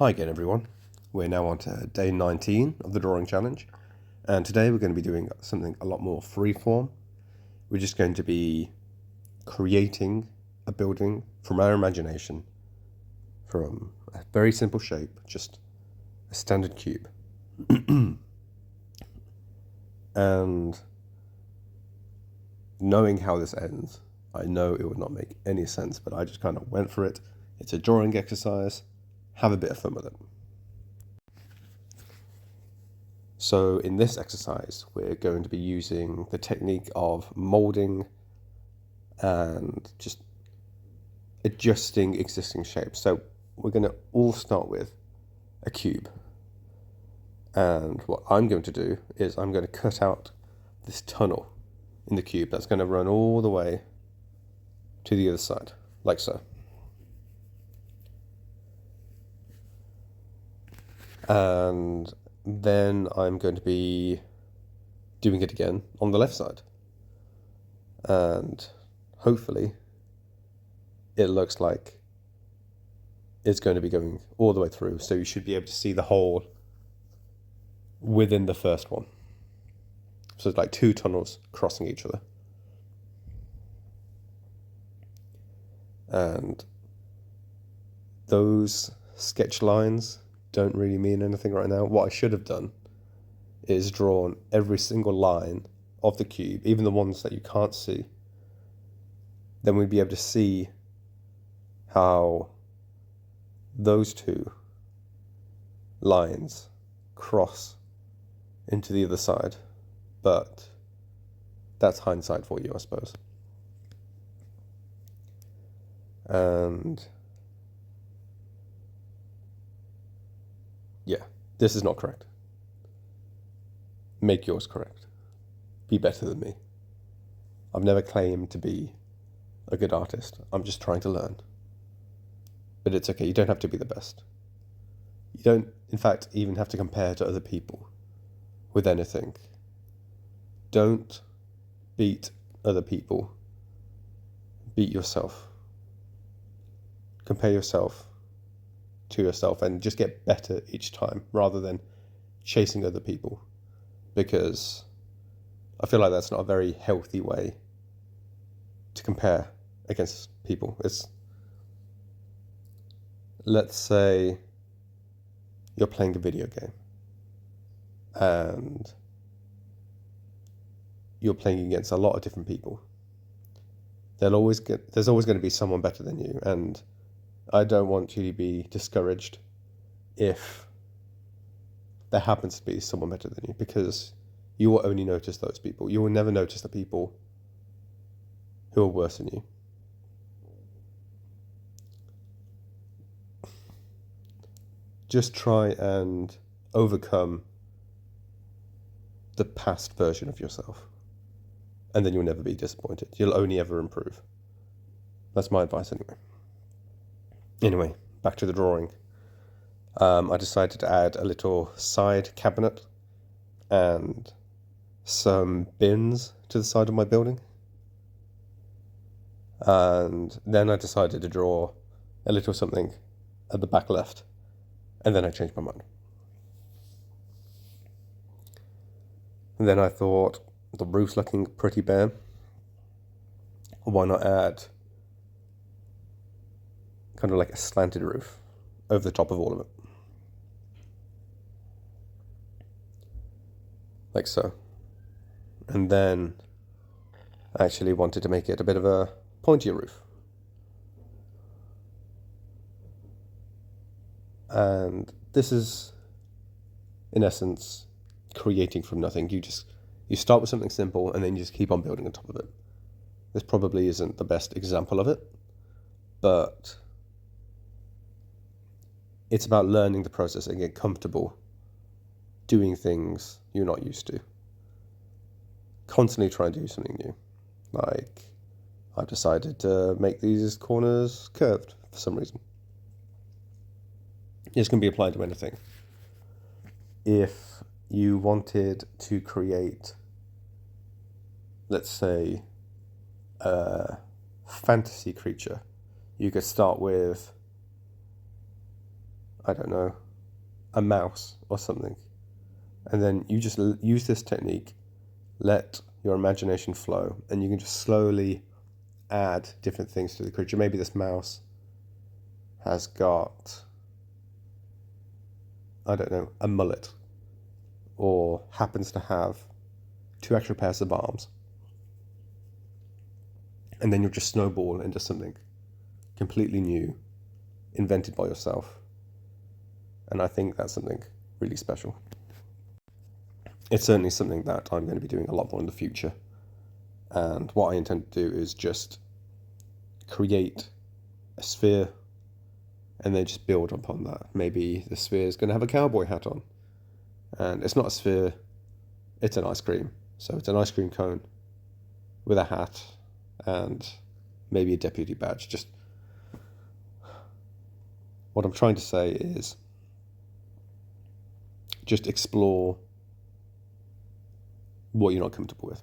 Hi again everyone, we're now on to day 19 of the drawing challenge, and today we're going to be doing something a lot more freeform. We're just going to be creating a building from our imagination, from a very simple shape, just a standard cube. And knowing how this ends, I know it would not make any sense, but I just kind of went for it. It's a drawing exercise. Have a bit of fun with it. So in this exercise, we're going to be using the technique of molding and just adjusting existing shapes. So we're going to all start with a cube. And what I'm going to do is I'm going to cut out this tunnel in the cube that's going to run all the way to the other side, like so. And then I'm going to be doing it again on the left side. And hopefully it looks like it's going to be going all the way through. So you should be able to see the hole within the first one. So it's like two tunnels crossing each other. And those sketch lines don't really mean anything right now. What I should have done is drawn every single line of the cube, even the ones that you can't see. Then we'd be able to see how those two lines cross into the other side. But that's hindsight for you, I suppose. And yeah, this is not correct. Make yours correct. Be better than me. I've never claimed to be a good artist. I'm just trying to learn. But it's okay, you don't have to be the best. You don't, in fact, even have to compare to other people with anything. Don't beat other people. Beat yourself. Compare yourself to yourself and just get better each time rather than chasing other people, because I feel like that's not a very healthy way to compare against people. Let's say you're playing a video game and you're playing against a lot of different people. There's always going to be someone better than you, and I don't want you to be discouraged if there happens to be someone better than you, because you will only notice those people. You will never notice the people who are worse than you. Just try and overcome the past version of yourself, and then you'll never be disappointed. You'll only ever improve. That's my advice anyway. Anyway, back to the drawing. I decided to add a little side cabinet and some bins to the side of my building. And then I decided to draw a little something at the back left. And then I changed my mind. And then I thought, the roof's looking pretty bare. Why not add kind of like a slanted roof over the top of all of it? Like so. And then I actually wanted to make it a bit of a pointier roof. And this is, in essence, creating from nothing. You start with something simple and then you just keep on building on top of it. This probably isn't the best example of it, but it's about learning the process and get comfortable doing things you're not used to. Constantly try to do something new. Like, I've decided to make these corners curved for some reason. This can be applied to anything. If you wanted to create, let's say, a fantasy creature, you could start with I don't know, a mouse or something. And then you just use this technique, let your imagination flow, and you can just slowly add different things to the creature. Maybe this mouse has got, I don't know, a mullet, or happens to have 2 extra pairs of arms. And then you'll just snowball into something completely new, invented by yourself. And I think that's something really special. It's certainly something that I'm going to be doing a lot more in the future. And what I intend to do is just create a sphere and then just build upon that. Maybe the sphere is going to have a cowboy hat on. And it's not a sphere, it's an ice cream. So it's an ice cream cone with a hat and maybe a deputy badge. Just what I'm trying to say is just explore what you're not comfortable with.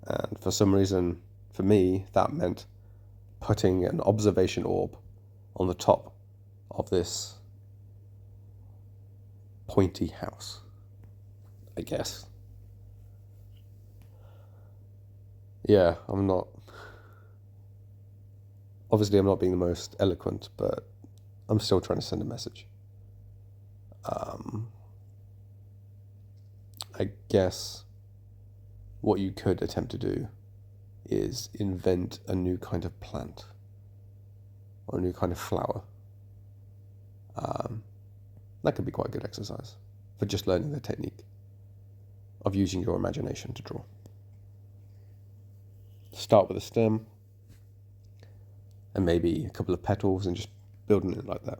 And for some reason, for me, that meant putting an observation orb on the top of this pointy house, I guess. Yeah, obviously I'm not being the most eloquent, but I'm still trying to send a message. I guess what you could attempt to do is invent a new kind of plant or a new kind of flower. That could be quite a good exercise for just learning the technique of using your imagination to draw. Start with a stem and maybe a couple of petals and just building it like that.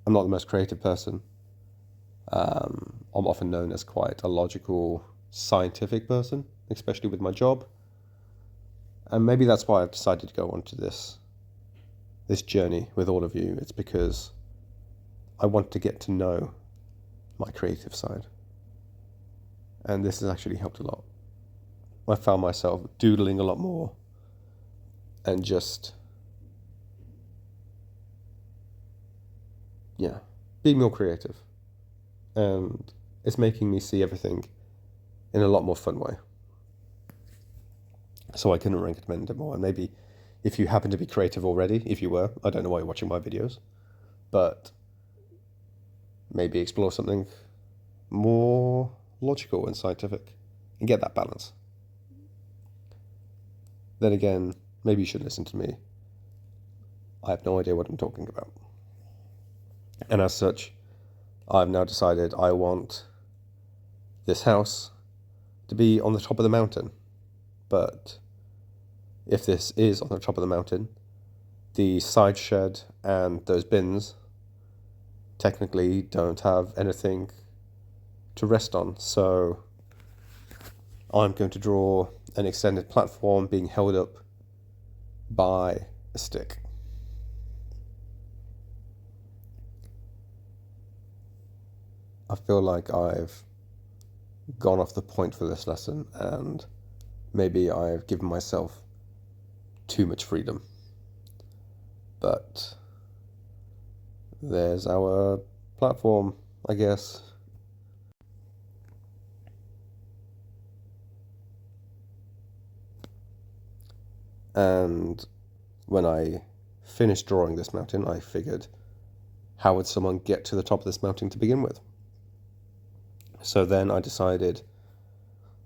I'm not the most creative person. I'm often known as quite a logical, scientific person, especially with my job. And maybe that's why I've decided to go onto this journey with all of you. It's because I want to get to know my creative side. And this has actually helped a lot. I found myself doodling a lot more and just, being more creative. And it's making me see everything in a lot more fun way. So I couldn't recommend it more. And maybe if you happen to be creative already, if you were, I don't know why you're watching my videos, but maybe explore something more logical and scientific and get that balance. Then again, maybe you should listen to me. I have no idea what I'm talking about. And as such, I've now decided I want this house to be on the top of the mountain. But if this is on the top of the mountain, the side shed and those bins technically don't have anything to rest on. So I'm going to draw an extended platform being held up by a stick. I feel like I've gone off the point for this lesson and maybe I've given myself too much freedom. But there's our platform, I guess. And when I finished drawing this mountain, I figured, how would someone get to the top of this mountain to begin with? So then I decided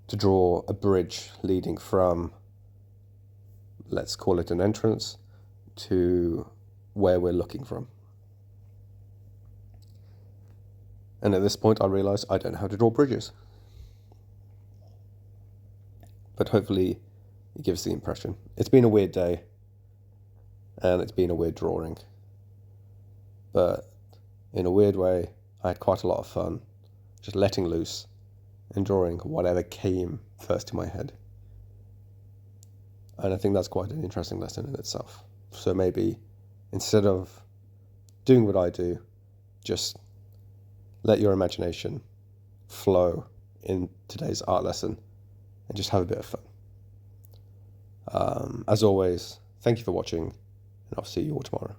to draw a bridge leading from, let's call it an entrance, to where we're looking from. And at this point I realized I don't know how to draw bridges. But hopefully it gives the impression. It's been a weird day, and it's been a weird drawing. But in a weird way, I had quite a lot of fun, just letting loose and drawing whatever came first to my head. And I think that's quite an interesting lesson in itself. So maybe instead of doing what I do, just let your imagination flow in today's art lesson and just have a bit of fun. As always, thank you for watching, and I'll see you all tomorrow.